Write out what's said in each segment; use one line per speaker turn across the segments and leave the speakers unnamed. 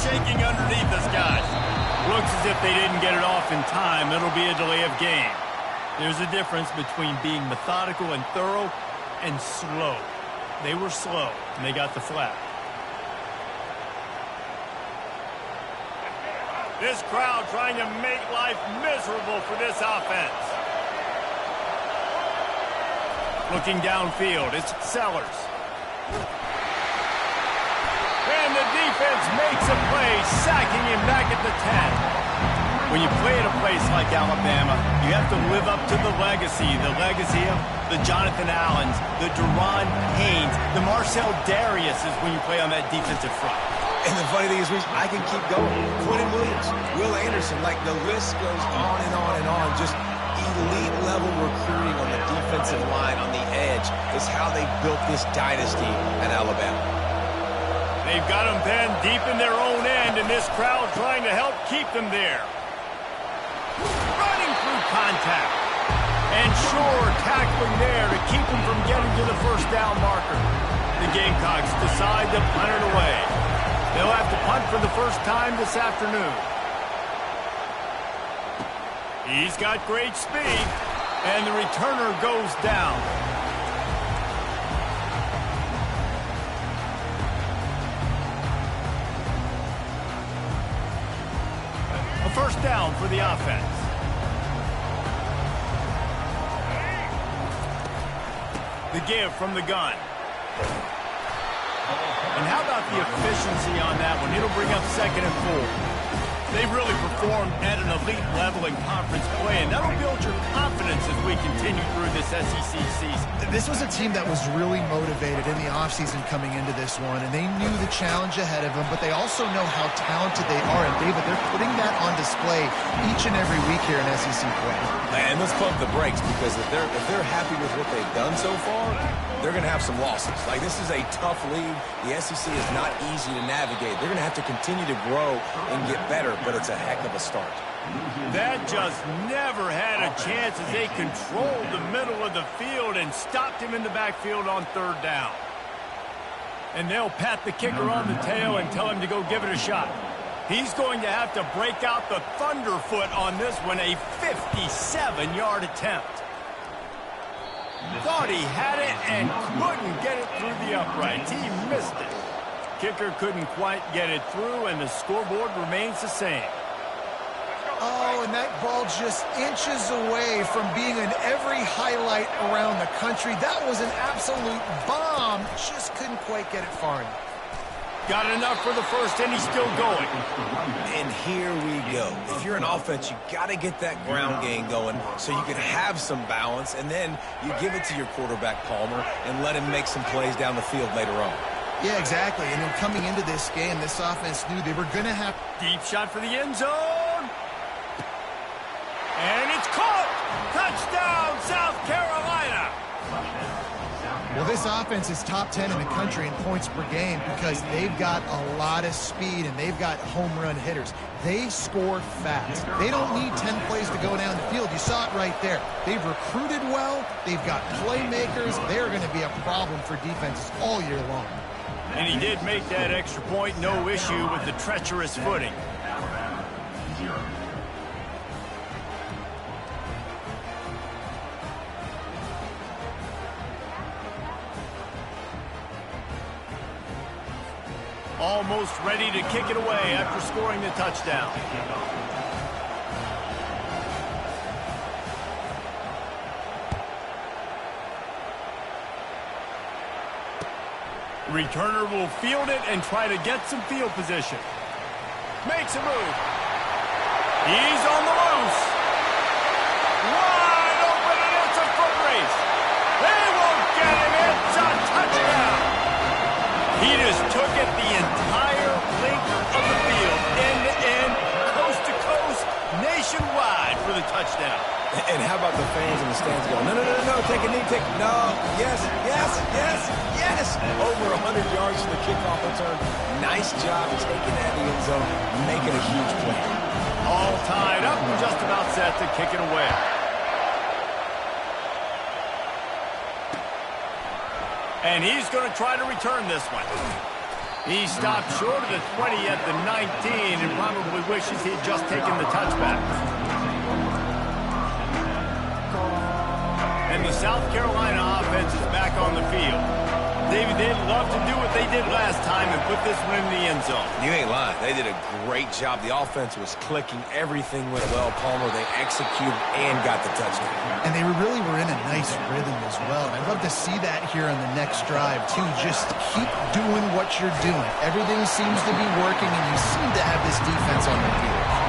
shaking underneath us, guys. Looks as if they didn't get it off in time. It'll be a delay of game. There's a difference between being methodical and thorough and slow. They were slow, and they got the flag. This crowd trying to make life miserable for this offense. Looking downfield, it's Sellers. And the defense makes a play, sacking him back at the 10. When you play at a place like Alabama, you have to live up to the legacy of the Jonathan Allens, the Deron Haynes, the Marcel Dariuses when you play on that defensive front.
And the funny thing is, I can keep going. Quentin Williams, Will Anderson, like the list goes on and on and on. Just elite level recruiting on the defensive line, on the edge, is how they built this dynasty at Alabama.
They've got them penned deep in their own end, and this crowd trying to help keep them there. Running through contact. And sure, tackling there to keep them from getting to the first down marker. The Gamecocks decide to punt it away. They'll have to punt for the first time this afternoon. He's got great speed, and the returner goes down. A first down for the offense. The give from the gun. And how about the efficiency on that one? It'll bring up 2nd and 4. They've really performed at an elite level in conference play, and that'll build your confidence as we continue through this SEC season.
This was a team that was really motivated in the offseason coming into this one, and they knew the challenge ahead of them, but they also know how talented they are. And, David, they're putting that on display each and every week here in SEC play.
And let's pump the brakes, because if they're happy with what they've done so far, they're going to have some losses. Like, this is a tough league. The SEC is not easy to navigate. They're going to have to continue to grow and get better, but it's a heck of a start.
That just never had a chance as they controlled the middle of the field and stopped him in the backfield on 3rd down. And they'll pat the kicker on the tail and tell him to go give it a shot. He's going to have to break out the thunderfoot on this one, a 57-yard attempt. Thought he had it and couldn't get it through the uprights. He missed it. Kicker couldn't quite get it through, and the scoreboard remains the same.
Oh, and that ball just inches away from being in every highlight around the country. That was an absolute bomb. Just couldn't quite get it far enough.
Got enough for the first, and he's still going.
And here we go. If you're an offense, you got to get that ground game going so you can have some balance, and then you give it to your quarterback, Palmer, and let him make some plays down the field later on.
Yeah, exactly. And then coming into this game, this offense knew they were going to have...
Deep shot for the end zone. And it's caught. Touchdown, South Carolina.
Well, this offense is top 10 in the country in points per game because they've got a lot of speed and they've got home run hitters. They score fast. They don't need 10 plays to go down the field. You saw it right there. They've recruited well. They've got playmakers. They're going to be a problem for defenses all year long.
And he did make that extra point, no issue with the treacherous footing. Almost ready to kick it away after scoring the touchdown. Returner will field it and try to get some field position. Makes a move. He's on the loose. Wide open, and it's a foot race. They won't get him. It's a touchdown. He just took it the entire length of the field, end to end, coast to coast, nationwide for the touchdown.
And how about the fans in the stands going, no, no, no, no, take a knee, take, no, yes, yes, yes, yes. Over 100 yards from the kickoff return. Nice job taking that in the end zone, making a huge play.
All tied up and just about set to kick it away. And he's going to try to return this one. He stopped short of the 20 at the 19 and probably wishes he had just taken the touchback. And the South Carolina offense is back on the field. David, they'd love to do what they did last time and put this one in the end zone.
You ain't lying. They did a great job. The offense was clicking. Everything went well, Palmer. They executed and got the touchdown.
And they really were in a nice rhythm as well. And I'd love to see that here on the next drive, too. Just keep doing what you're doing. Everything seems to be working, and you seem to have this defense on their heels.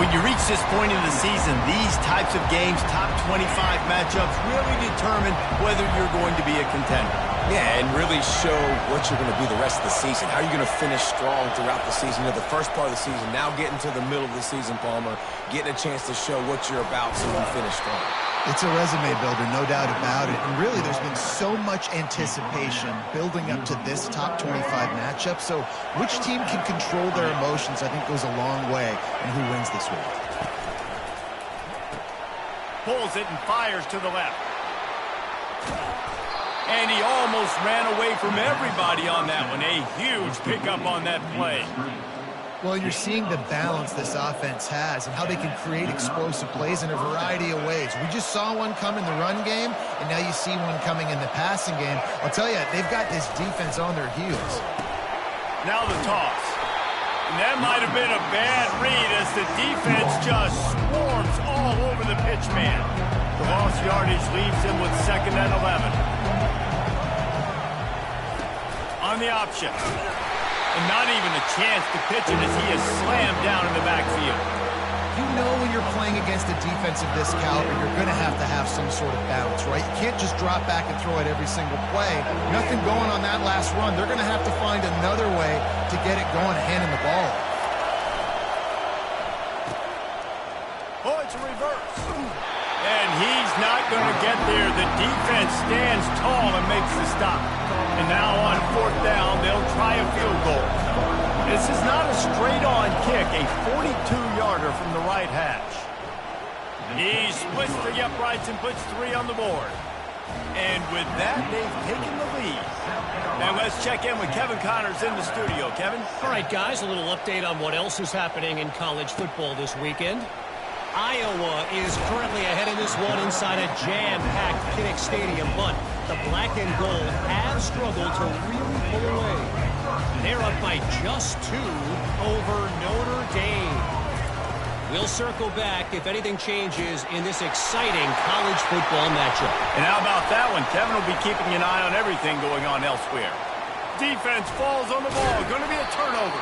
When you reach this point in the season, these types of games, top 25 matchups, really determine whether you're going to be a contender.
Yeah, and really show what you're going to be the rest of the season. How are you going to finish strong throughout the season? You know, the first part of the season, now getting to the middle of the season, Palmer, getting a chance to show what you're about so you finish strong.
It's a resume builder, no doubt about it. And really, there's been so much anticipation building up to this top 25 matchup. So which team can control their emotions, I think, goes a long way in who wins this week.
Pulls it and fires to the left. And he almost ran away from everybody on that one. A huge pickup on that play.
Well, you're seeing the balance this offense has and how they can create explosive plays in a variety of ways. We just saw one come in the run game, and now you see one coming in the passing game. I'll tell you, they've got this defense on their heels.
Now the toss. And that might have been a bad read as the defense just swarms all over the pitch man. The lost yardage leaves him with 2nd and 11. On the option. And not even a chance to pitch it as he is slammed down in the backfield.
You know when you're playing against a defense of this caliber, you're going to have some sort of balance, right? You can't just drop back and throw it every single play. Nothing going on that last run. They're going to have to find another way to get it going, handing the ball.
Oh, it's a reverse. And he's not going to get there. The defense stands tall and makes the stop. And now on 4th down, they'll try a field goal. This is not a straight-on kick, a 42-yarder from the right hash. He splits the uprights and puts 3 on the board. And with that, they've taken the lead. Now let's check in with Kevin Connors in the studio. Kevin?
All right, guys, a little update on what else is happening in college football this weekend. Iowa is currently ahead in this one inside a jam-packed Kinnick Stadium, but the black and gold have struggled to really pull away. They're up by just 2 over Notre Dame. We'll circle back if anything changes in this exciting college football matchup.
And how about that one? Kevin will be keeping an eye on everything going on elsewhere. Defense falls on the ball. Going to be a turnover.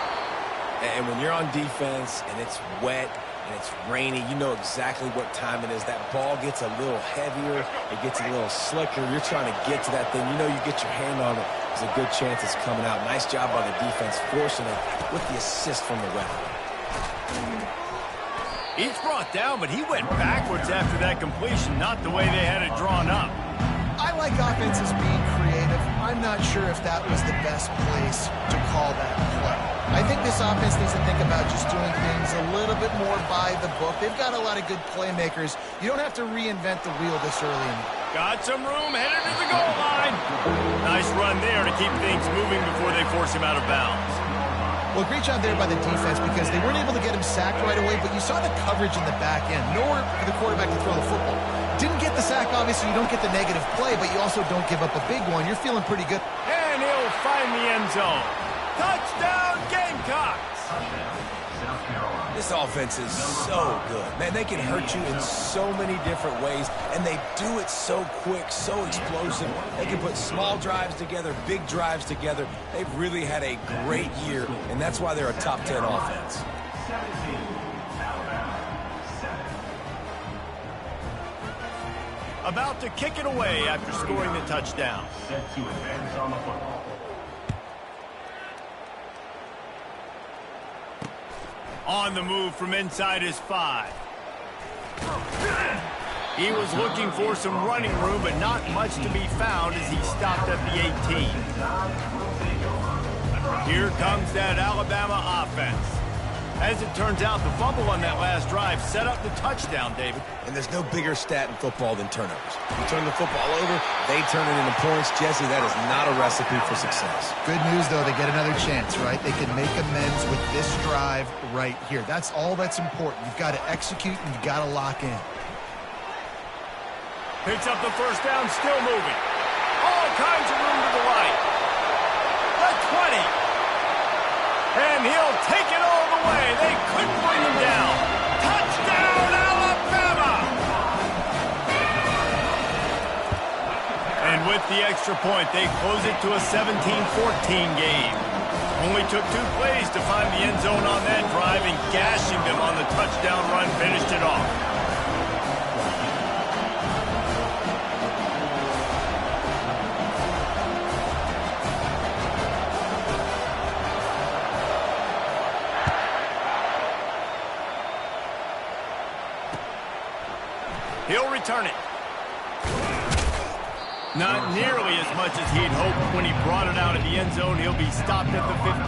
And when you're on defense and it's wet, and it's rainy, you know exactly what time it is. That ball gets a little heavier. It gets a little slicker. You're trying to get to that thing. You know you get your hand on it. There's a good chance it's coming out. Nice job by the defense, forcing it with the assist from the ref.
He's brought down, but he went backwards after that completion, not the way they had it drawn up.
I like offenses being creative. I'm not sure if that was the best place to call that play. I think this offense needs to think about just doing things a little bit more by the book. They've got a lot of good playmakers. You don't have to reinvent the wheel this early in the game.
Got some room, headed to the goal line. Nice run there to keep things moving before they force him out of bounds.
Well, great job there by the defense because they weren't able to get him sacked right away, but you saw the coverage in the back end. Nowhere for the quarterback to throw the football. Didn't get the sack, obviously. You don't get the negative play, but you also don't give up a big one. You're feeling pretty good.
And he'll find the end zone. Touchdown, Gamecocks!
This offense is so good. Man, they can hurt you in so many different ways, and they do it so quick, so explosive. They can put small drives together, big drives together. They've really had a great year, and that's why they're a top 10 offense.
About to kick it away after scoring the touchdown.
Set to advance on the football.
On the move from inside his 5. He was looking for some running room, but not much to be found as he stopped at the 18. Here comes that Alabama offense. As it turns out, the fumble on that last drive set up the touchdown, David.
And there's no bigger stat in football than turnovers. You turn the football over, they turn it into points. Jesse, that is not a recipe for success.
Good news, though, they get another chance, right? They can make amends with this drive right here. That's all that's important. You've got to execute and you've got to lock in.
Picks up the first down, still moving. All kinds of room to the right. The 20. And he'll take it all the way. They couldn't bring him down. Touchdown, Alabama! And with the extra point, they close it to a 17-14 game. Only took 2 plays to find the end zone on that drive, and gashing them on the touchdown run finished it off. He'll return it. Not nearly as much as he'd hoped when he brought it out of the end zone. He'll be stopped at the 15.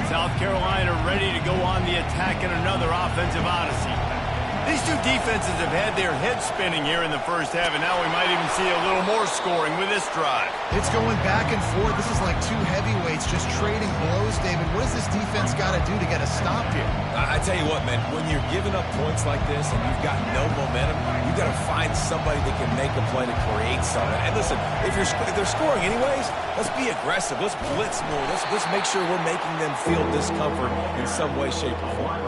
South Carolina ready to go on the attack in another offensive odyssey. These two defenses have had their heads spinning here in the first half, and now we might even see a little more scoring with this drive.
It's going back and forth. This is like two heavyweights just trading blows, David. What does this defense got to do to get a stop here?
I tell you what, man, when you're giving up points like this and you've got no momentum, you've got to find somebody that can make a play to create something. And listen, if they're scoring anyways, let's be aggressive. Let's blitz more. Let's make sure we're making them feel discomfort in some way, shape, or form.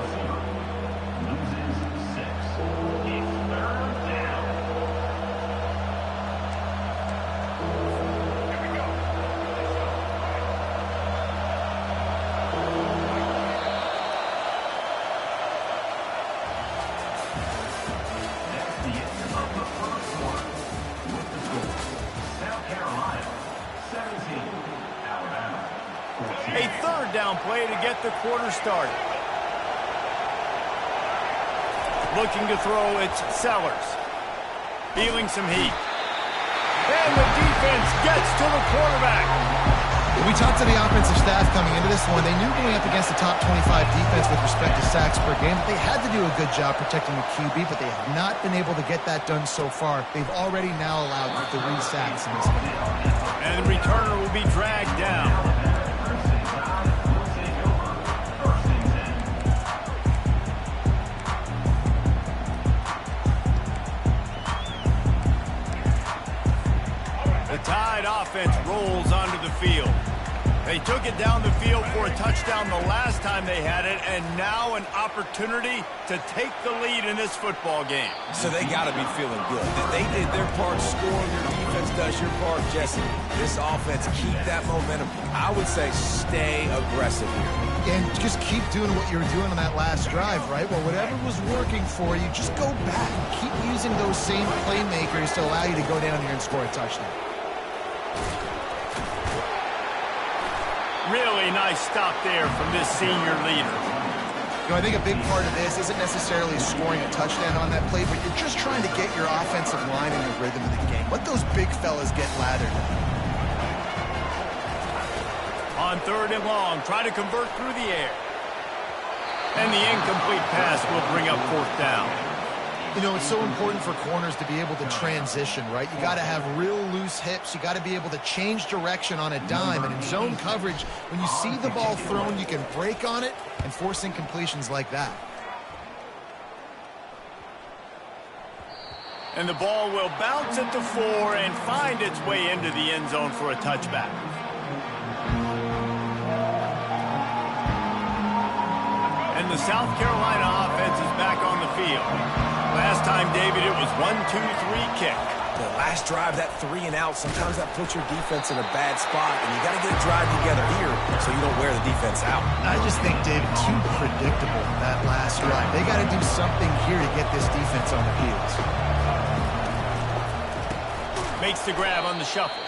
A third down play to get the quarter started. Looking to throw, it's Sellers. Feeling some heat. And the defense gets to the quarterback.
We talked to the offensive staff coming into this one. They knew going up against the top 25 defense with respect to sacks per game. They had to do a good job protecting the QB, but they have not been able to get that done so far. They've already now allowed 3 sacks in this game.
And the returner will be dragged down. The Tide offense rolls onto the field. They took it down the field for a touchdown the last time they had it, and now an opportunity to take the lead in this football game.
So they got to be feeling good. They did their part scoring. Your defense does your part, Jesse. This offense, keep that momentum. I would say stay aggressive here.
And just keep doing what you were doing on that last drive, right? Well, whatever was working for you, just go back. Keep using those same playmakers to allow you to go down here and score a touchdown.
Really nice stop there from this senior leader.
You know, I think a big part of this isn't necessarily scoring a touchdown on that play, but you're just trying to get your offensive line in the rhythm of the game. Let those big fellas get lathered.
On 3rd and long, try to convert through the air. And the incomplete pass will bring up 4th down.
You know, it's so important for corners to be able to transition, right? You got to have real loose hips. You got to be able to change direction on a dime. And in zone coverage, when you see the ball thrown, you can break on it and force incompletions like that.
And the ball will bounce at the 4 and find its way into the end zone for a touchback. And the South Carolina offense is back on the field. Last time, David, it was 1-2-3 kick.
The last drive, that 3 and out, sometimes that puts your defense in a bad spot, and you got to get a drive together here so you don't wear the defense out.
I just think, David, too predictable that last drive. They got to do something here to get this defense on their heels.
Makes the grab on the shuffle.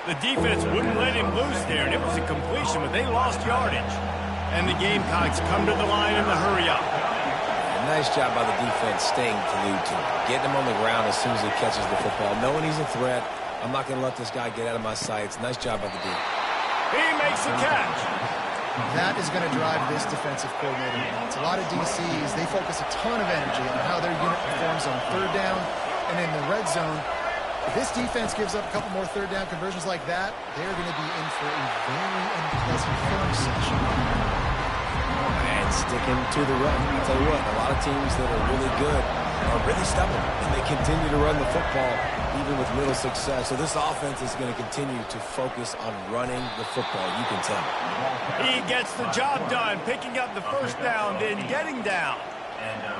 The defense wouldn't let him loose there, and it was a completion, but they lost yardage. And the Gamecocks come to the line in the hurry-up.
Nice job by the defense staying glued to him. Getting him on the ground as soon as he catches the football, knowing he's a threat, I'm not going to let this guy get out of my sights. Nice job by the D.
He makes the catch.
That is going to drive this defensive coordinator nuts. A lot of DCs, they focus a ton of energy on how their unit performs on third down and in the red zone. If this defense gives up a couple more third down conversions like that, they're going to be in for a very unpleasant film session.
And sticking to the run. I'll tell you what, a lot of teams that are really good are really stubborn, and they continue to run the football even with little success. So this offense is going to continue to focus on running the football. You can tell.
He gets the job done, picking up the first down, then getting down.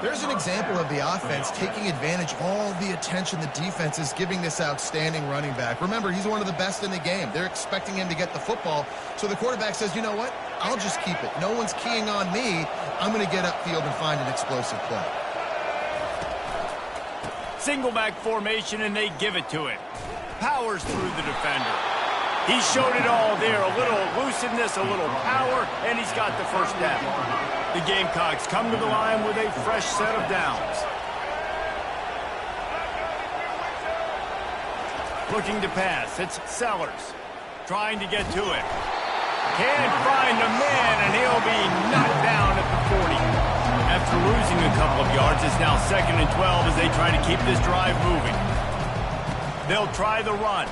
There's an example of the offense taking advantage of all the attention the defense is giving this outstanding running back. Remember, he's one of the best in the game. They're expecting him to get the football. So the quarterback says, you know what? I'll just keep it. No one's keying on me. I'm going to get upfield and find an explosive play.
Single back formation, and they give it to him. Powers through the defender. He showed it all there. A little elusiveness, a little power, and he's got the first down. The Gamecocks come to the line with a fresh set of downs. Looking to pass. It's Sellers. Trying to get to it. Can't find a man, and he'll be knocked down at the 40. After losing a couple of yards, it's now 2nd and 12 as they try to keep this drive moving. They'll try the run.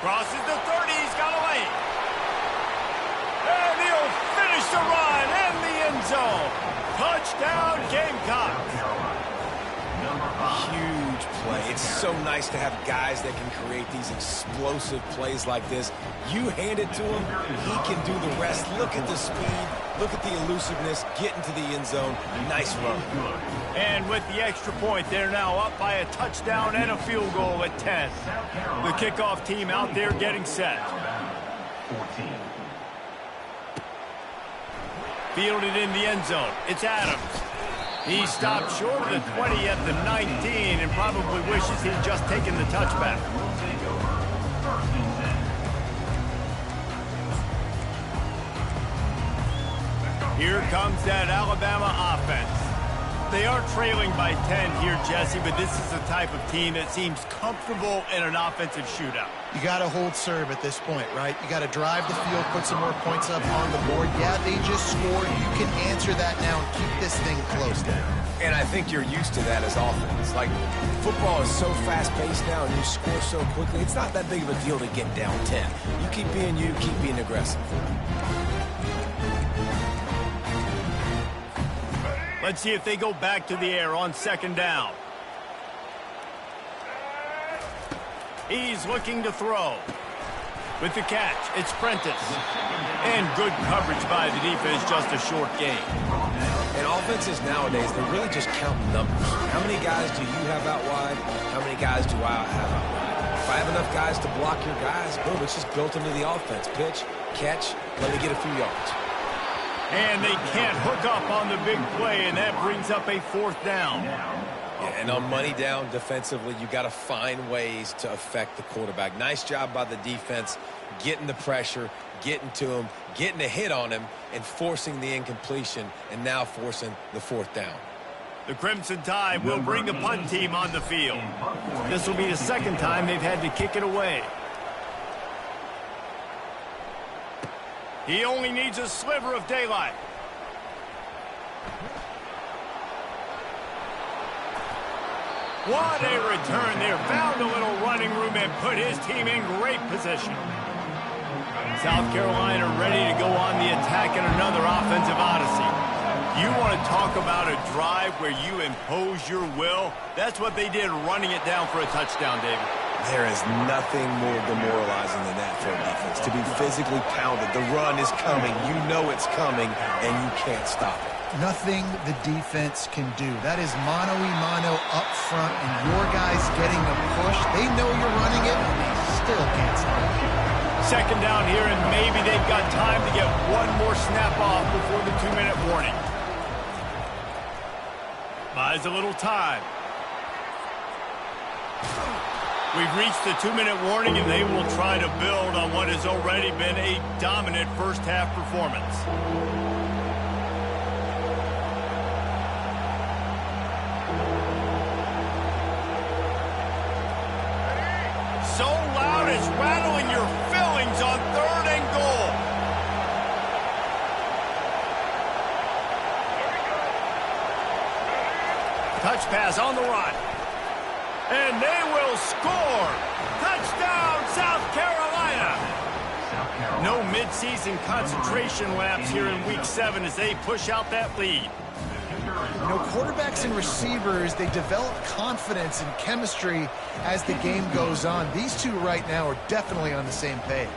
Crosses the 30. He's got a lane. And he'll finish the run in the end zone. Touchdown, Gamecocks.
Huge play. It's so nice to have guys that can create these explosive plays like this. You hand it to him, he can do the rest. Look at the speed. Look at the elusiveness. Get into the end zone. Nice run.
And with the extra point, they're now up by a touchdown and a field goal at 10. The kickoff team out there getting set.
14.
Fielded in the end zone. It's Adams. He stopped short of the 20 at the 19 and probably wishes he'd just taken the touchback. Here comes that Alabama offense. They are trailing by 10 here, Jesse, but this is the type of team that seems comfortable in an offensive shootout.
You got to hold serve at this point, right? You got to drive the field, put some more points up on the board. Yeah, they just scored. You can answer that now and keep this thing close down.
And I think you're used to that as offense. Like, football is so fast-paced now and you score so quickly, it's not that big of a deal to get down 10. You keep being aggressive.
Let's see if they go back to the air on 2nd down. He's looking to throw. With the catch, it's Prentice. And good coverage by the defense, just a short gain.
And offenses nowadays, they're really just counting numbers. How many guys do you have out wide? How many guys do I have out wide? If I have enough guys to block your guys, boom, it's just built into the offense. Pitch, catch, let me get a few yards.
And they can't hook up on the big play, and that brings up a 4th down.
Yeah, and on money down defensively, you got to find ways to affect the quarterback. Nice job by the defense, getting the pressure, getting to him, getting a hit on him, and forcing the incompletion, and now forcing the 4th down.
The Crimson Tide will bring the punt team on the field. This will be the 2nd time they've had to kick it away. He only needs a sliver of daylight. What a return there. Found a little running room and put his team in great position. South Carolina ready to go on the attack in another offensive odyssey. You want to talk about a drive where you impose your will? That's what they did, running it down for a touchdown, David.
There is nothing more demoralizing than that for a defense. To be physically pounded. The run is coming. You know it's coming, and you can't stop it.
Nothing the defense can do. That is mano-a-mano up front, and your guys getting the push. They know you're running it, and they still can't stop it.
2nd down here, and maybe they've got time to get one more snap off before the 2-minute warning. Buys a little time. We've reached the 2-minute warning, and they will try to build on what has already been a dominant first-half performance. So battling your feelings on 3rd and goal. Touch pass on the run. And they will score. Touchdown, South Carolina. No midseason concentration laps here in Week 7 as they push out that lead.
You know, quarterbacks and receivers, they develop confidence and chemistry as the game goes on. These two right now are definitely on the same page.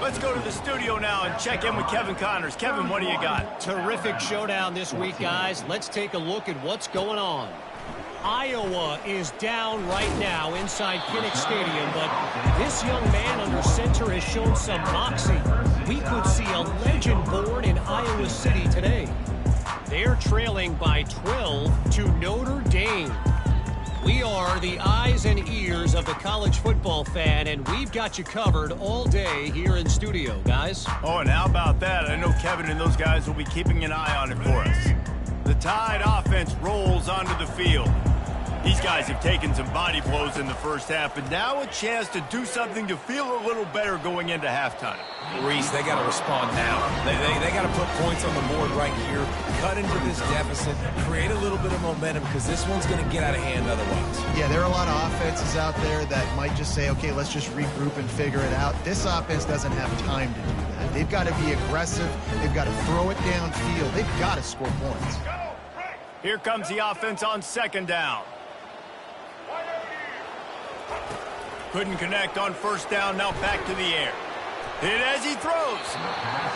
Let's go to the studio now and check in with Kevin Connors. Kevin, what do you got?
Terrific showdown this week, guys. Let's take a look at what's going on. Iowa is down right now inside Kinnick Stadium, but this young man under center has shown some moxie. We could see a legend born in Iowa City today. They're trailing by 12 to Notre Dame. We are the eyes and ears of the college football fan, and we've got you covered all day here in studio, guys.
Oh, and how about that? I know Kevin and those guys will be keeping an eye on it for us. The Tide offense rolls onto the field. These guys have taken some body blows in the first half, but now a chance to do something to feel a little better going into halftime.
Reese, they got to respond now. They got to put points on the board right here, cut into this deficit, create a little bit of momentum, because this one's going to get out of hand otherwise.
Yeah, there are a lot of offenses out there that might just say, okay, let's just regroup and figure it out. This offense doesn't have time to do that. They've got to be aggressive. They've got to throw it downfield. They've got to score points.
Here comes the offense on 2nd down. Couldn't connect on 1st down, now back to the air. Hit as he throws.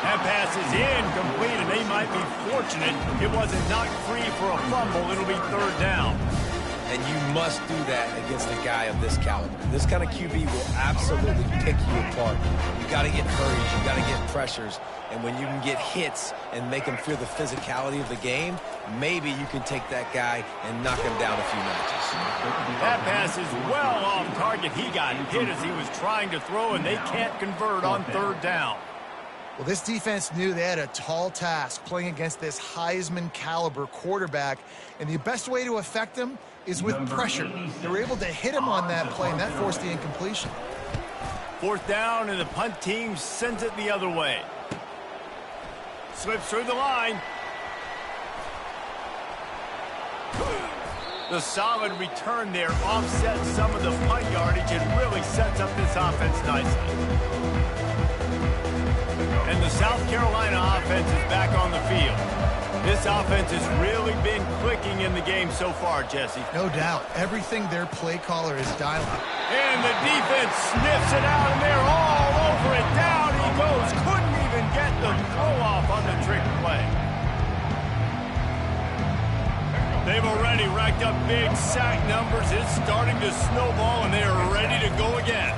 That pass is incomplete, and they might be fortunate it wasn't knocked free for a fumble. It'll be 3rd down.
And you must do that against a guy of this caliber. This kind of QB will absolutely pick you apart. You got to get hurries, you got to get pressures, and when you can get hits and make them feel the physicality of the game, maybe you can take that guy and knock him down a few notches.
That pass is well off target. He got hit as he was trying to throw, and they can't convert on 3rd down.
Well, this defense knew they had a tall task playing against this Heisman caliber quarterback, and the best way to affect him is with pressure. They were able to hit him on that play, and that forced the incompletion.
4th down, and the punt team sends it the other way. Slips through the line. The solid return there offsets some of the punt yardage and really sets up this offense nicely. And the South Carolina offense is back on the field. This offense has really been clicking in the game so far, Jesse.
No doubt. Everything their play caller is dialing.
And the defense sniffs it out, and they're all over it. Down he goes. Couldn't even get the throw off on the trick play. They've already racked up big sack numbers. It's starting to snowball, and they are ready to go again.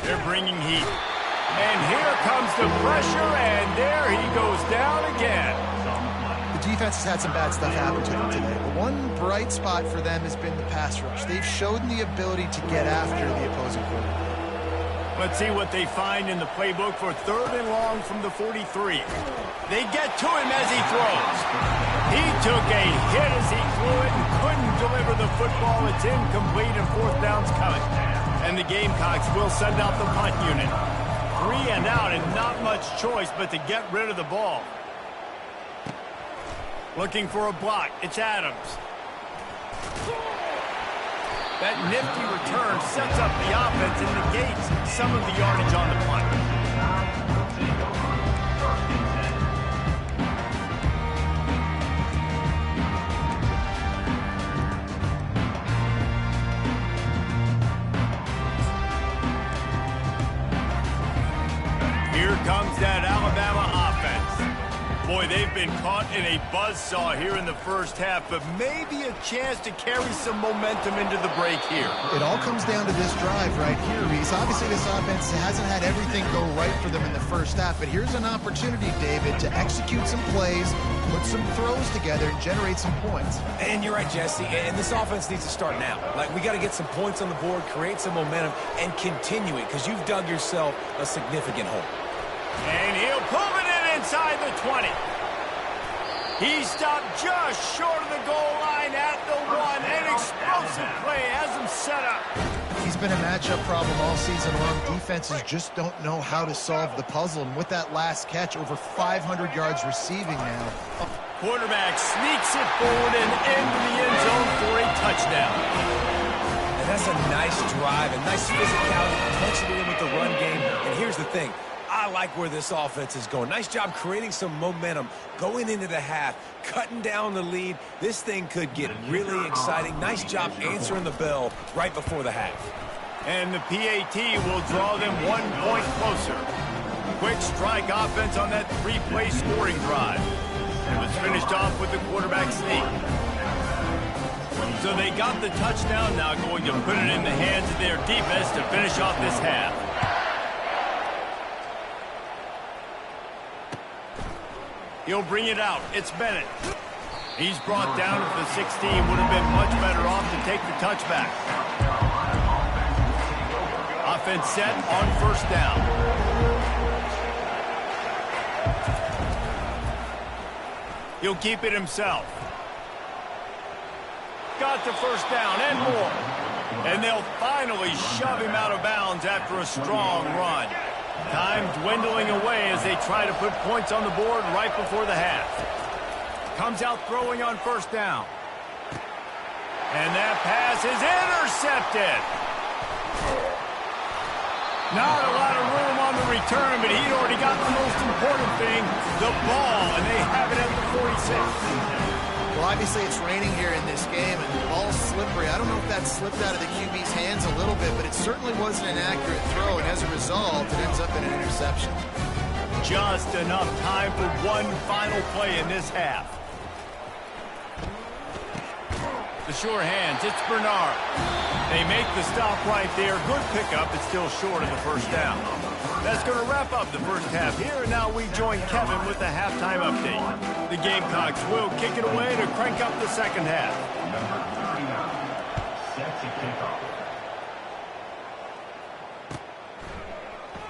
They're bringing heat. And here comes the pressure, and there he goes down again.
The defense has had some bad stuff happen to them today. The one bright spot for them has been the pass rush. They've shown the ability to get after the opposing quarterback.
Let's see what they find in the playbook for 3rd and long from the 43. They get to him as he throws. He took a hit as he threw it and couldn't deliver the football. It's incomplete, and 4th down's coming. And the Gamecocks will send out the punt unit. 3 and out, and not much choice but to get rid of the ball. Looking for a block. It's Adams. That nifty return sets up the offense and negates some of the yardage on the punt. Here comes that Alabama offense. Boy, they've been caught in a buzzsaw here in the first half, but maybe a chance to carry some momentum into the break here.
It all comes down to this drive right here, Reese. Obviously, this offense hasn't had everything go right for them in the first half, but here's an opportunity, David, to execute some plays, put some throws together, and generate some points.
And you're right, Jesse, and this offense needs to start now. Like, we got to get some points on the board, create some momentum, and continue it, because you've dug yourself a significant hole.
And he'll pull it in inside the 20. He stopped just short of the goal line at the 1. An explosive play has him set up.
He's been a matchup problem all season long. Defenses just don't know how to solve the puzzle. And with that last catch, over 500 yards receiving now.
Quarterback sneaks it forward and into the end zone for a touchdown.
And that's a nice drive, a nice physicality, punching it in with the run game. And here's the thing. I like where this offense is going. Nice job creating some momentum, going into the half, cutting down the lead. This thing could get really exciting. Nice job answering the bell right before the half.
And the PAT will draw them 1 point closer. Quick strike offense on that 3-play scoring drive. It was finished off with the quarterback sneak. So they got the touchdown, now going to put it in the hands of their defense to finish off this half. He'll bring it out. It's Bennett. He's brought down at the 16. Would have been much better off to take the touchback. Offense set on first down. He'll keep it himself. Got the first down and more. And they'll finally shove him out of bounds after a strong run. Time dwindling away as they try to put points on the board right before the half. Comes out throwing on first down. And that pass is intercepted. Not a lot of room on the return, but he'd already got the most important thing, the ball, and they have it at the 46.
Well, obviously it's raining here in this game, and the ball's slippery. I don't know if that slipped out of the QB's hands a little bit, but it certainly wasn't an accurate throw, and as a result, it ends up in an interception.
Just enough time for one final play in this half. The sure hands, it's Bernard. They make the stop right there. Good pickup, it's still short of the first down. That's going to wrap up the first half here, and now we join Kevin with the halftime update. The Gamecocks will kick it away to crank up the second half.
Set to kick off.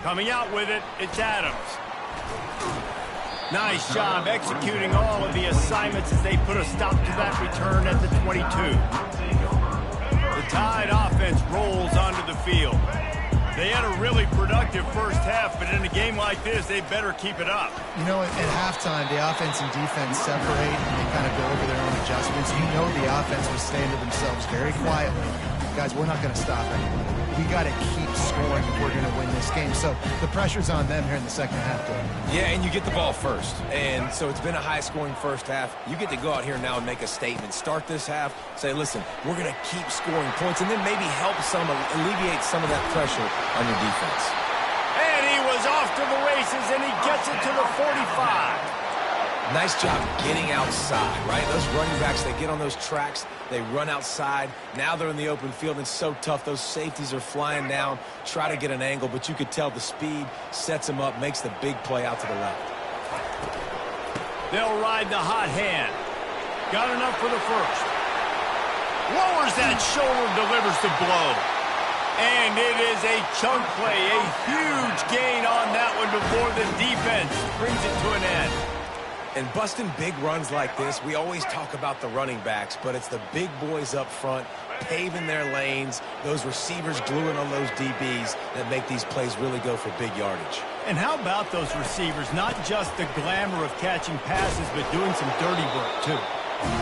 Coming out with it, it's Adams. Nice job executing all of the assignments as they put a stop to that return at the 22. The Tide offense rolls onto the field. They had a really productive first half, but in a game like this, they better keep it up.
You know, at halftime, the offense and defense separate, and they kind of go over their own adjustments. You know the offense was saying to themselves very quietly, guys, we're not going to stop anybody. We got to keep scoring if we're going to win this game. So the pressure's on them here in the second half, though.
Yeah, and you get the ball first. And so it's been a high-scoring first half. You get to go out here now and make a statement. Start this half, say, listen, we're going to keep scoring points, and then maybe help alleviate some of that pressure on your defense.
And he was off to the races, and he gets it to the 45.
Nice job getting outside, right? Those running backs, they get on those tracks, they run outside. Now they're in the open field, and it's so tough. Those safeties are flying down, try to get an angle, but you could tell the speed sets them up, makes the big play out to the left.
They'll ride the hot hand. Got enough for the first. Lowers that shoulder, delivers the blow. And it is a chunk play, a huge gain on that one before the defense brings it to an end.
And busting big runs like this, we always talk about the running backs, but it's the big boys up front, paving their lanes, those receivers gluing on those DBs that make these plays really go for big yardage.
And how about those receivers? Not just the glamour of catching passes, but doing some dirty work, too.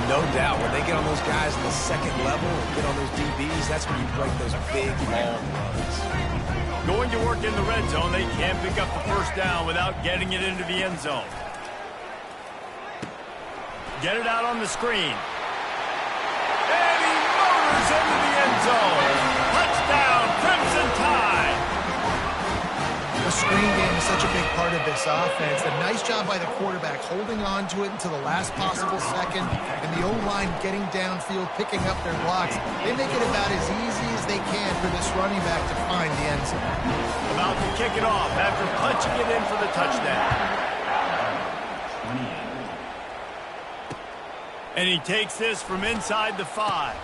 No doubt. When they get on those guys in the second level and get on those DBs, that's when you break those big, long runs.
Going to work in the red zone, they can't pick up the first down without getting it into the end zone. Get it out on the screen. And he motors into the end zone. Touchdown, Crimson Tide.
The screen game is such a big part of this offense. A nice job by the quarterback holding on to it until the last possible second, and the O-line getting downfield, picking up their blocks. They make it about as easy as they can for this running back to find the end zone.
About to kick it off after punching it in for the touchdown. And he takes this from inside the 5.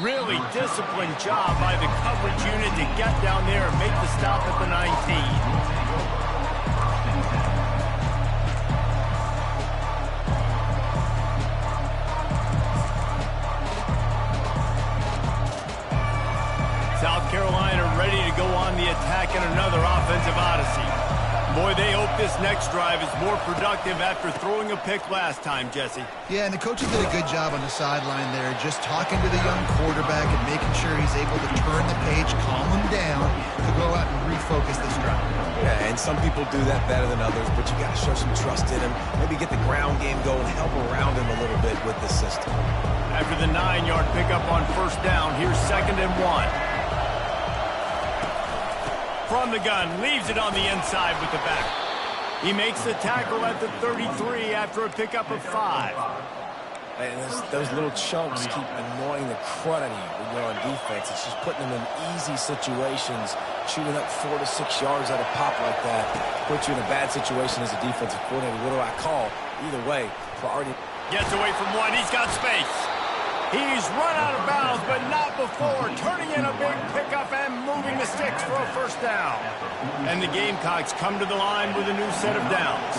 Really disciplined job by the coverage unit to get down there and make the stop at the 19. go on the attack in another offensive odyssey. Boy, they hope this next drive is more productive after throwing a pick last time, Jesse.
Yeah, and the coaches did a good job on the sideline there, just talking to the young quarterback and making sure he's able to turn the page, calm him down, to go out and refocus this drive.
Yeah, and some people do that better than others, but you got to show some trust in him. Maybe get the ground game going, help around him a little bit with the system.
After the 9-yard pickup on first down, here's 2nd and 1. From the gun, leaves it on the inside with the back. He makes the tackle at the 33 after a pickup of 5.
And those little chunks keep annoying the crud out of you when you're on defense. It's just putting them in easy situations, shooting up 4 to 6 yards at a pop like that. Puts you in a bad situation as a defensive coordinator. What do I call? Either way, priority.
Gets away from one. He's got space. He's run out of bounds, but not before turning in a big pickup and moving the sticks for a first down. And the Gamecocks come to the line with a new set of downs.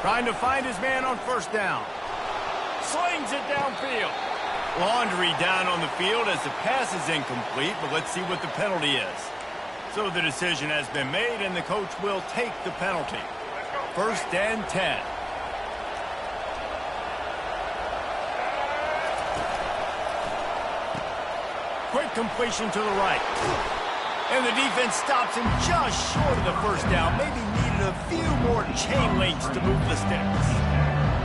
Trying to find his man on first down. Slings it downfield. Laundry down on the field as the pass is incomplete, but let's see what the penalty is. So the decision has been made, and the coach will take the penalty. 1st and 10. Quick completion to the right. And the defense stops him just short of the first down. Maybe needed a few more chain links to move the sticks.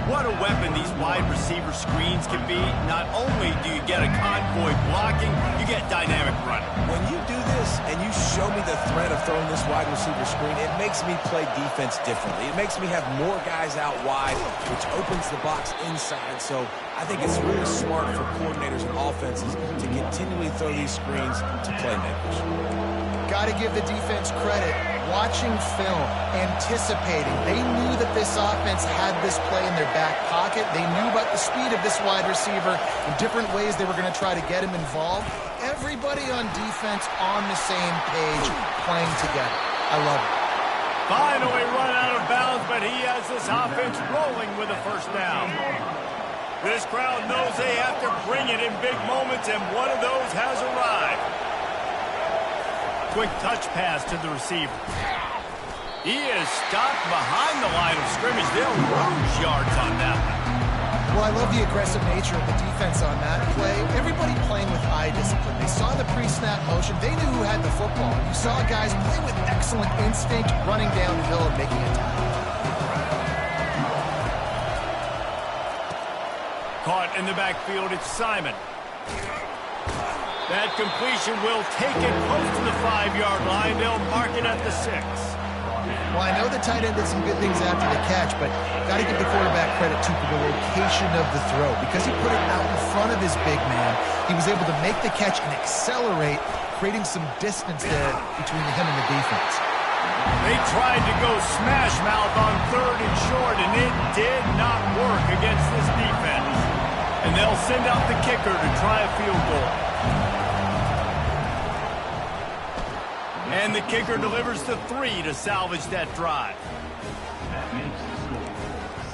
What a weapon these wide receiver screens can be. Not only do you get a convoy blocking, you get dynamic running.
When you do this and you show me the threat of throwing this wide receiver screen, it makes me play defense differently. It makes me have more guys out wide, which opens the box inside. So I think it's really smart for coordinators and offenses to continually throw these screens to playmakers.
Got to give the defense credit. Watching film, anticipating. They knew that this offense had this play in their back pocket. They knew about the speed of this wide receiver in different ways they were going to try to get him involved. Everybody on defense on the same page, playing together. I love it.
Finally run out of bounds, but he has this offense rolling with a first down. This crowd knows they have to bring it in big moments, and one of those has arrived. Quick touch pass to the receiver. He is stopped behind the line of scrimmage. They'll lose yards on that one.
Well, I love the aggressive nature of the defense on that play. Everybody playing with eye discipline. They saw the pre-snap motion. They knew who had the football. You saw guys play with excellent instinct, running downhill and making a tackle.
Caught in the backfield, it's Simon. That completion will take it close to the 5-yard line. They'll mark it at the 6.
Well, I know the tight end did some good things after the catch, but got to give the quarterback credit, too, for the location of the throw. Because he put it out in front of his big man, he was able to make the catch and accelerate, creating some distance there between him and the defense.
They tried to go smash mouth on 3rd and short, and it did not work against this defense. And they'll send out the kicker to try a field goal. And the kicker delivers the 3 to salvage that drive.
That makes the score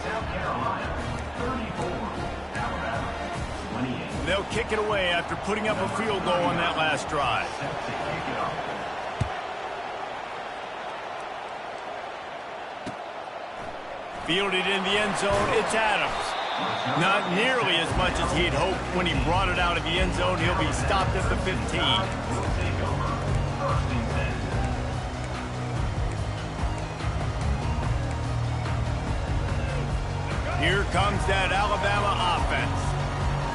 South Carolina 34, Alabama 28.
They'll kick it away after putting up a field goal on that last drive.
Set to kick it off.
Fielded in the end zone, it's Adams. Not nearly as much as he'd hoped when he brought it out of the end zone. He'll be stopped at the 15.
Will take over 1st and 10.
Here comes that Alabama offense.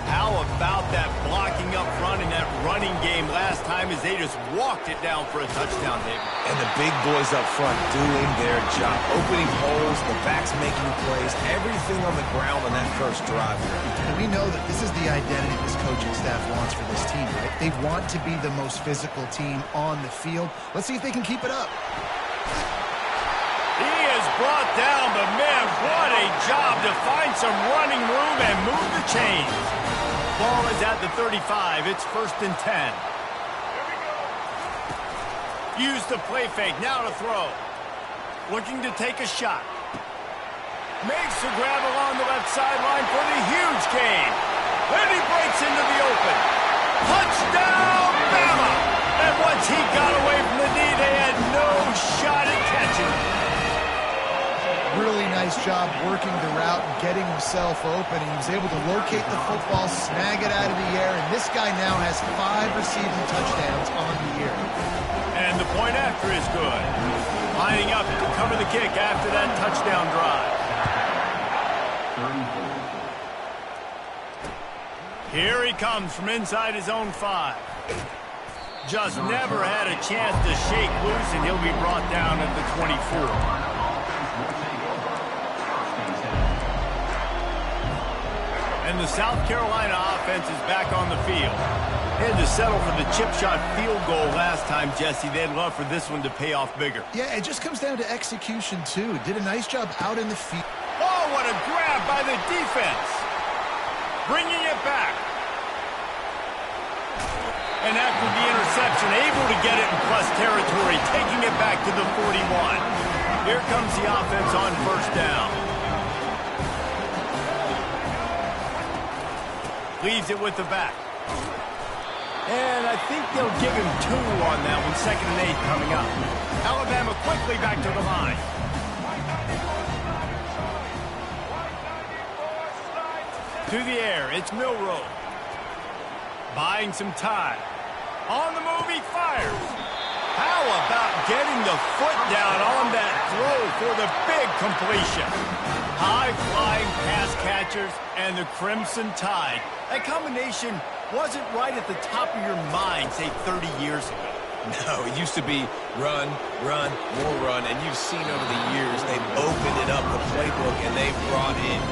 How about that blocking up front and that running game last time as they just walked it down for a touchdown, David?
And the big boys up front doing their job. Opening holes, the backs making plays, everything on the ground on that first drive.
And we know that this is the identity this coaching staff wants for this team, right? They want to be the most physical team on the field. Let's see if they can keep it up.
He is brought down, but man, what a job to find some running room and move the chains. Ball is at the 35. It's 1st and 10. Use the play fake. Now to throw. Looking to take a shot. Makes the grab along the left sideline for the huge gain. And he breaks into the open. Touchdown!
job working the route and getting himself open. He was able to locate the football, snag it out of the air, and this guy now has 5 receiving touchdowns on the year.
And the point after is good. Lining up to cover the kick after that touchdown drive.
34.
Here he comes from inside his own 5. Just never had a chance to shake loose, and he'll be brought down at the 24. And the South Carolina offense is back on the field. They had to settle for the chip shot field goal last time, Jesse. They'd love for this one to pay off bigger.
Yeah, it just comes down to execution, too. Did a nice job out in the field.
Oh, what a grab by the defense. Bringing it back. And after the interception, able to get it in plus territory, taking it back to the 41. Here comes the offense on first down. Leaves it with the back. And I think they'll give him 2 on that one, 2nd and 8 coming up. Alabama quickly back to the line. To the air, it's Milroe. Buying some time. On the move, he fires. How about getting the foot down on that throw for the big completion? High-flying pass catchers and the Crimson Tide. That combination wasn't right at the top of your mind, say, 30 years ago.
No, it used to be run, run, more run, and you've seen over the years they've opened it up, the playbook, and they've brought in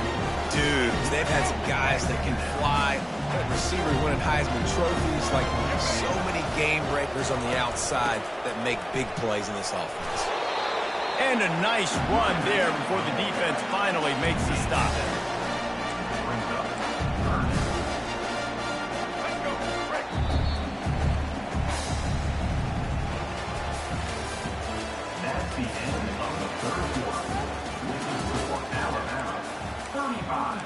dudes. They've had some guys that can fly, receivers winning Heisman trophies, like so many game breakers on the outside that make big plays in this offense.
And a nice run there before the defense finally makes the stop.
That's the end of the third quarter. With the score, Alabama 35,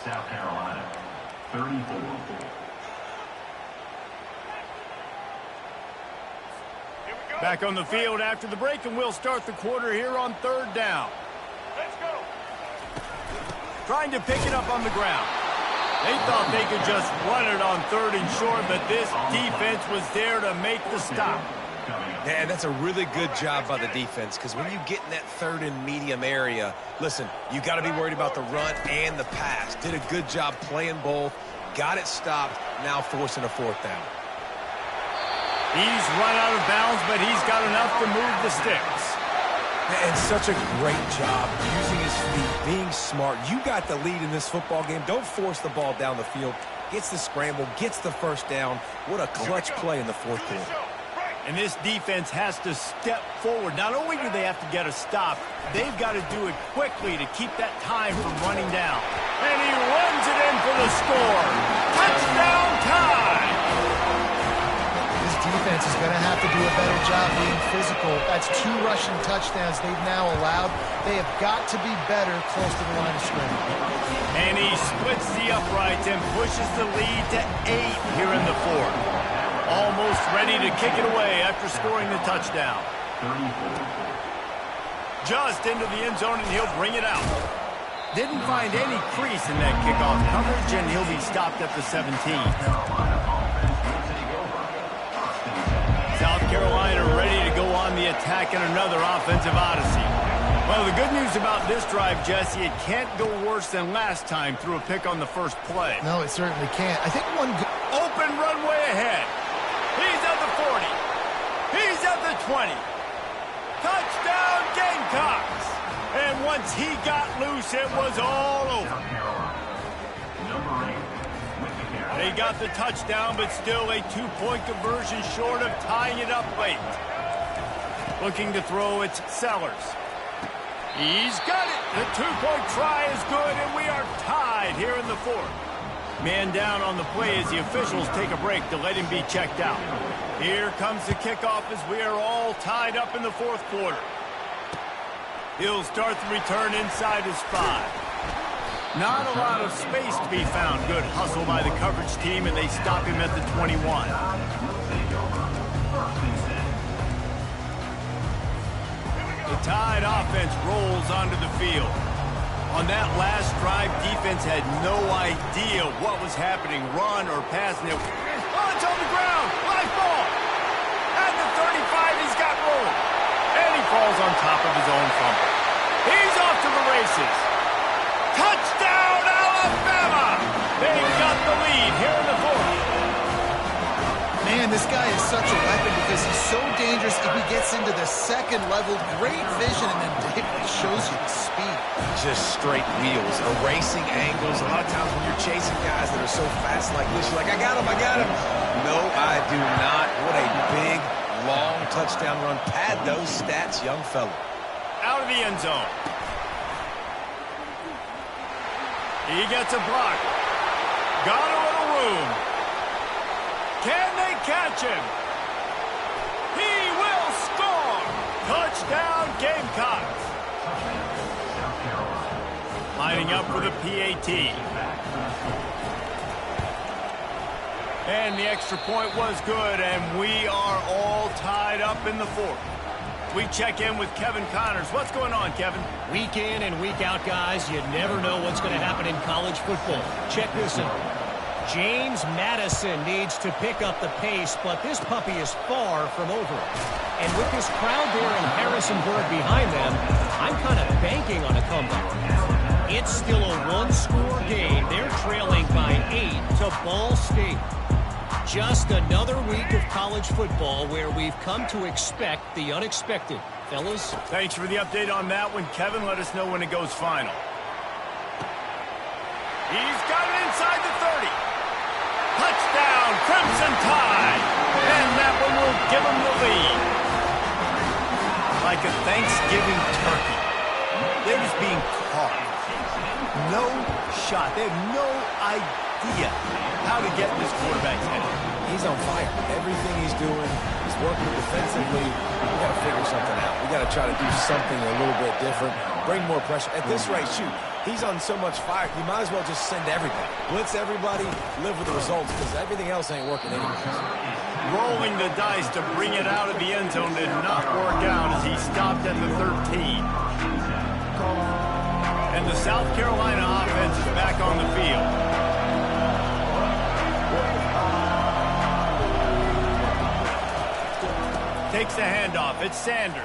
South Carolina 34.
Back on the field after the break, and we'll start the quarter here on 3rd down. Let's go. Trying to pick it up on the ground. They thought they could just run it on 3rd and short, but this defense was there to make the stop.
Yeah, that's a really good job by the defense, because when you get in that 3rd and medium area, listen, you got to be worried about the run and the pass. Did a good job playing both, got it stopped, now forcing a 4th down.
He's run out of bounds, but he's got enough to move the sticks.
And such a great job using his feet, being smart. You got the lead in this football game. Don't force the ball down the field. Gets the scramble, gets the 1st down. What a clutch play in the 4th quarter.
And this defense has to step forward. Not only do they have to get a stop, they've got to do it quickly to keep that time from running down. And he runs it in for the score. Touchdown time!
This defense is going to have to do a better job being physical. That's 2 rushing touchdowns they've now allowed. They have got to be better close to the line of scrimmage.
And he splits the uprights and pushes the lead to 8 here in the 4th. Almost ready to kick it away after scoring the touchdown.
34.
Just into the end zone, and he'll bring it out. Didn't find any crease in that kickoff coverage, and he'll be stopped at the 17. South Carolina ready to go on the attack in another offensive odyssey. Well, the good news about this drive, Jesse, it can't go worse than last time through a pick on the first play.
No, it certainly can't. I think one
open runway ahead. He's at the 40. He's at the 20. Touchdown, Gamecocks! And once he got loose, it was all over. They got the touchdown, but still a 2-point conversion short of tying it up late. Looking to throw, it's Sellers. He's got it. The 2-point try is good, and we are tied here in the 4th. Man down on the play as the officials take a break to let him be checked out. Here comes the kickoff as we are all tied up in the 4th quarter. He'll start the return inside his 5. Not a lot of space to be found. Good hustle by the coverage team, and they stop him at the 21. The Tide offense rolls onto the field. On that last drive, defense had no idea what was happening, run or pass. And it's on the ground. Live ball. At the 35, he's got room. And he falls on top of his own fumble. He's off to the races. Touchdown, Alabama! They've got the lead here in the fourth.
Man, this guy is such a weapon because he's so dangerous if he gets into the second level. Great vision, and then David shows you the speed.
Just straight wheels, erasing angles. A lot of times when you're chasing guys that are so fast like this, you're like, I got him, I got him. No, I do not. What a big, long touchdown run. Pad those stats, young fella.
Out of the end zone. He gets a block. Got a little room. Can they catch him? He will score! Touchdown, Gamecocks! Lining up for the PAT. And the extra point was good, and we are all tied up in the fourth. We check in with Kevin Connors. What's going on, Kevin?
Week in and week out, guys, you never know what's going to happen in college football. Check this out. James Madison needs to pick up the pace, but this puppy is far from over it. And with this crowd there in Harrisonburg behind them, I'm kind of banking on a comeback. It's still a one-score game. They're trailing by 8 to Ball State. Just another week of college football where we've come to expect the unexpected. Fellas?
Thanks for the update on that one, Kevin. Let us know when it goes final. He's got it inside the 30. Touchdown, Crimson Tide. And that one will give them the lead. Like a Thanksgiving turkey. They're just being carved. No shot. They have no idea how to get in this quarterback's head.
He's on fire. Everything he's doing, he's working defensively. We got to figure something out. We got to try to do something a little bit different. Bring more pressure. At this rate, shoot, he's on so much fire, you might as well just send everybody. Blitz everybody, live with the results, because everything else ain't working anyways.
Rolling the dice to bring it out of the end zone did not work out as he stopped at the 13. And the South Carolina offense is back on the field. Takes the handoff. It's Sanders.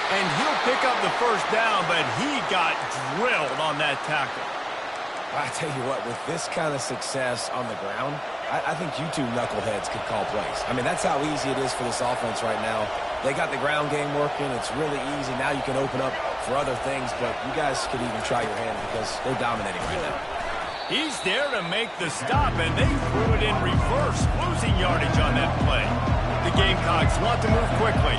And he'll pick up the first down, but he got drilled on that tackle.
I tell you what, with this kind of success on the ground, I think you two knuckleheads could call plays. I mean, that's how easy it is for this offense right now. They got the ground game working. It's really easy. Now you can open up for other things, but you guys could even try your hand because they're dominating right now.
He's there to make the stop, and they threw it in reverse, losing yardage on that play. The Gamecocks want to move quickly.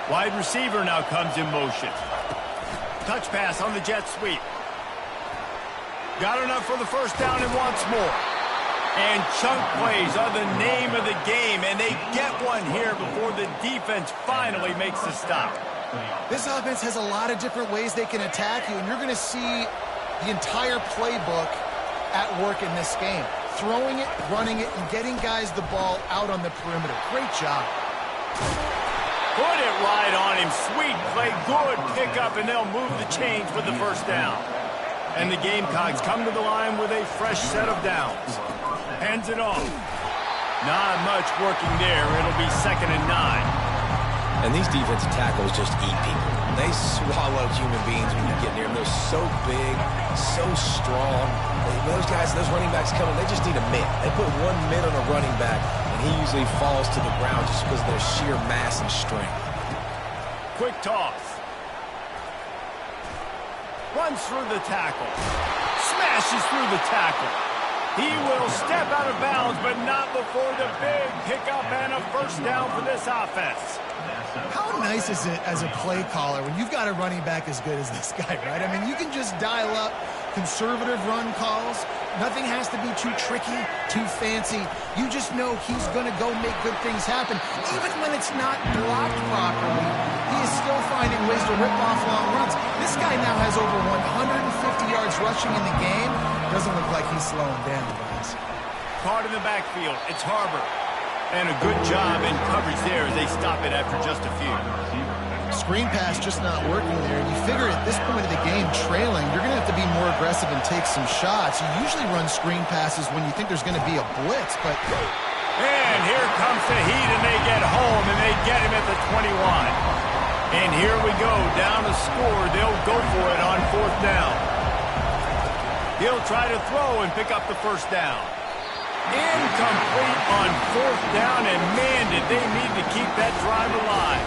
Wide receiver now comes in motion. Touch pass on the jet sweep. Got enough for the first down and wants more. And chunk plays are the name of the game, and they get one here before the defense finally makes the stop.
This offense has a lot of different ways they can attack you, and you're going to see the entire playbook at work in this game. Throwing it, running it, and getting guys the ball out on the perimeter. Great job.
Put it right on him. Sweet play, good pickup, and they'll move the chains with the first down. And the Gamecocks come to the line with a fresh set of downs. Hands it off. Not much working there. It'll be 2nd and 9.
And these defensive tackles just eat people. They swallow human beings when you get near them. They're so big, so strong. Those guys, those running backs coming, they just need a mid. They put one mid on a running back, and he usually falls to the ground just because of their sheer mass and strength.
Quick toss. Runs through the tackle. Smashes through the tackle. He will step out of bounds, but not before the big pickup and a first down for this offense.
How nice is it as a play caller when you've got a running back as good as this guy, right? I mean, you can just dial up conservative run calls. Nothing has to be too tricky, too fancy. You just know he's going to go make good things happen. Even when it's not blocked properly, he is still finding ways to rip off long runs. This guy now has over 150 yards rushing in the game. Doesn't look like he's slowing down, guys.
Caught in the backfield. It's Harbor. And a good job in coverage there as they stop it after just a few.
Screen pass just not working there. You figure at this point of the game, trailing, you're going to have to be more aggressive and take some shots. You usually run screen passes when you think there's going to be a blitz, but...
And here comes the heat, and they get home, and they get him at the 21. And here we go, down a score. They'll go for it on 4th down. He'll try to throw and pick up the 1st down. Incomplete on 4th down, and man, did they need to keep that drive alive.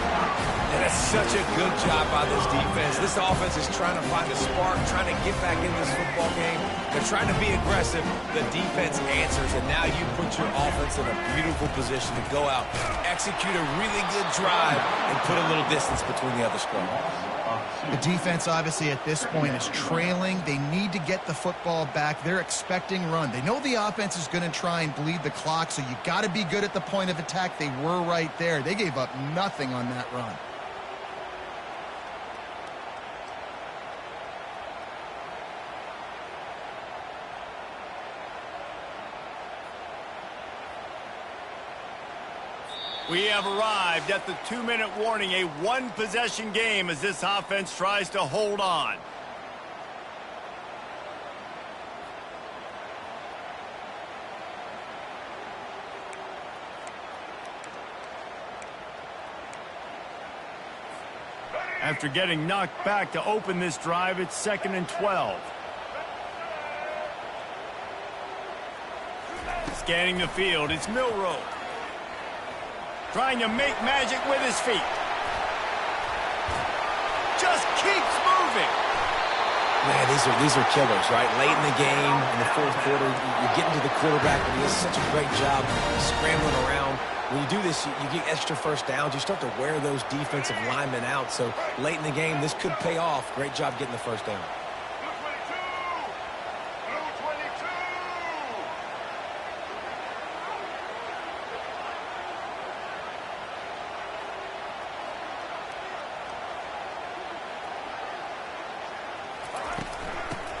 And that's such a good job by this defense. This offense is trying to find a spark, trying to get back in this football game. They're trying to be aggressive. The defense answers, and now you put your offense in a beautiful position to go out, execute a really good drive, and put a little distance between the other squad.
The defense, obviously, at this point is trailing. They need to get the football back. They're expecting run. They know the offense is going to try and bleed the clock, so you got to be good at the point of attack. They were right there. They gave up nothing on that run.
We have arrived at the 2-minute warning, a one-possession game as this offense tries to hold on. After getting knocked back to open this drive, it's 2nd and 12. Scanning the field, it's Milroe. Trying to make magic with his feet. Just keeps moving.
Man, these are killers, right? Late in the game, in the 4th quarter, you're getting to the quarterback, and he does such a great job scrambling around. When you do this, you get extra 1st downs. You start to wear those defensive linemen out. So late in the game, this could pay off. Great job getting the 1st down.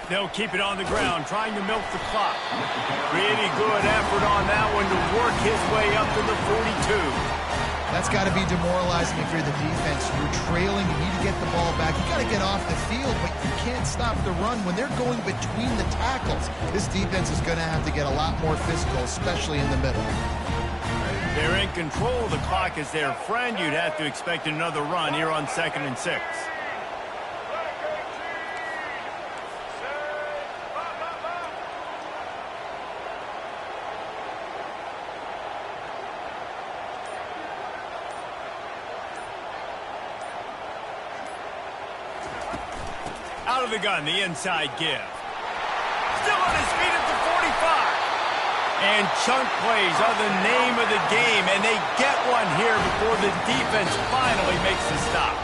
They'll keep it on the ground, trying to milk the clock. Pretty good effort on that one to work his way up to the 42.
That's got to be demoralizing if you're the defense. You're trailing, you need to get the ball back. You got to get off the field, but you can't stop the run when they're going between the tackles. This defense is going to have to get a lot more physical, especially in the middle.
They're in control of the clock as their friend. You'd have to expect another run here on 2nd and 6. Out of the gun, the inside give. Still on his feet at the 45. And chunk plays are the name of the game, and they get one here before the defense finally makes the stop.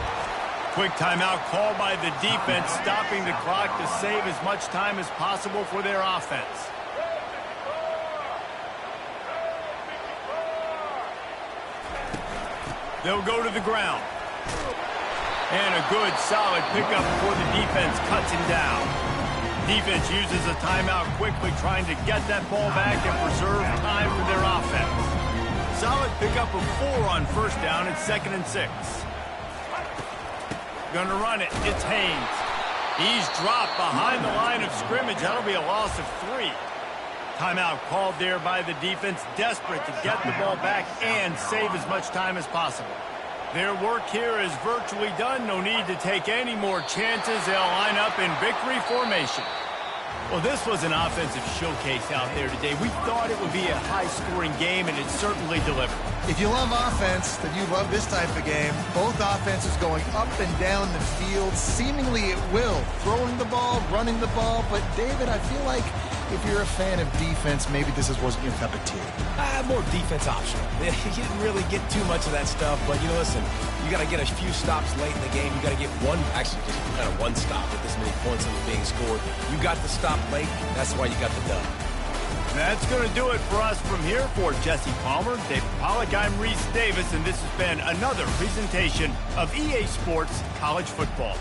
Quick timeout called by the defense, stopping the clock to save as much time as possible for their offense. They'll go to the ground. And a good, solid pickup before the defense cuts him down. Defense uses a timeout quickly, trying to get that ball back and preserve time for their offense. Solid pickup of 4 on 1st down. It's 2nd and 6. Gonna run it. It's Haynes. He's dropped behind the line of scrimmage. That'll be a loss of 3. Timeout called there by the defense, desperate to get the ball back and save as much time as possible. Their work here is virtually done. No need to take any more chances. They'll line up in victory formation. Well, this was an offensive showcase out there today. We thought it would be a high-scoring game, and it certainly delivered.
If you love offense, then you love this type of game. Both offenses going up and down the field, seemingly at will. Throwing the ball, running the ball. But, David, I feel like if you're a fan of defense, maybe this wasn't your cup of tea.
More defense optional. You didn't really get too much of that stuff, but, listen, you got to get a few stops late in the game. You got to get one stop with this many points that are being scored. You got the stop late. That's why you got the dub.
That's going to do it for us from here. For Jesse Palmer, David Pollack, I'm Reese Davis, and this has been another presentation of EA Sports College Football.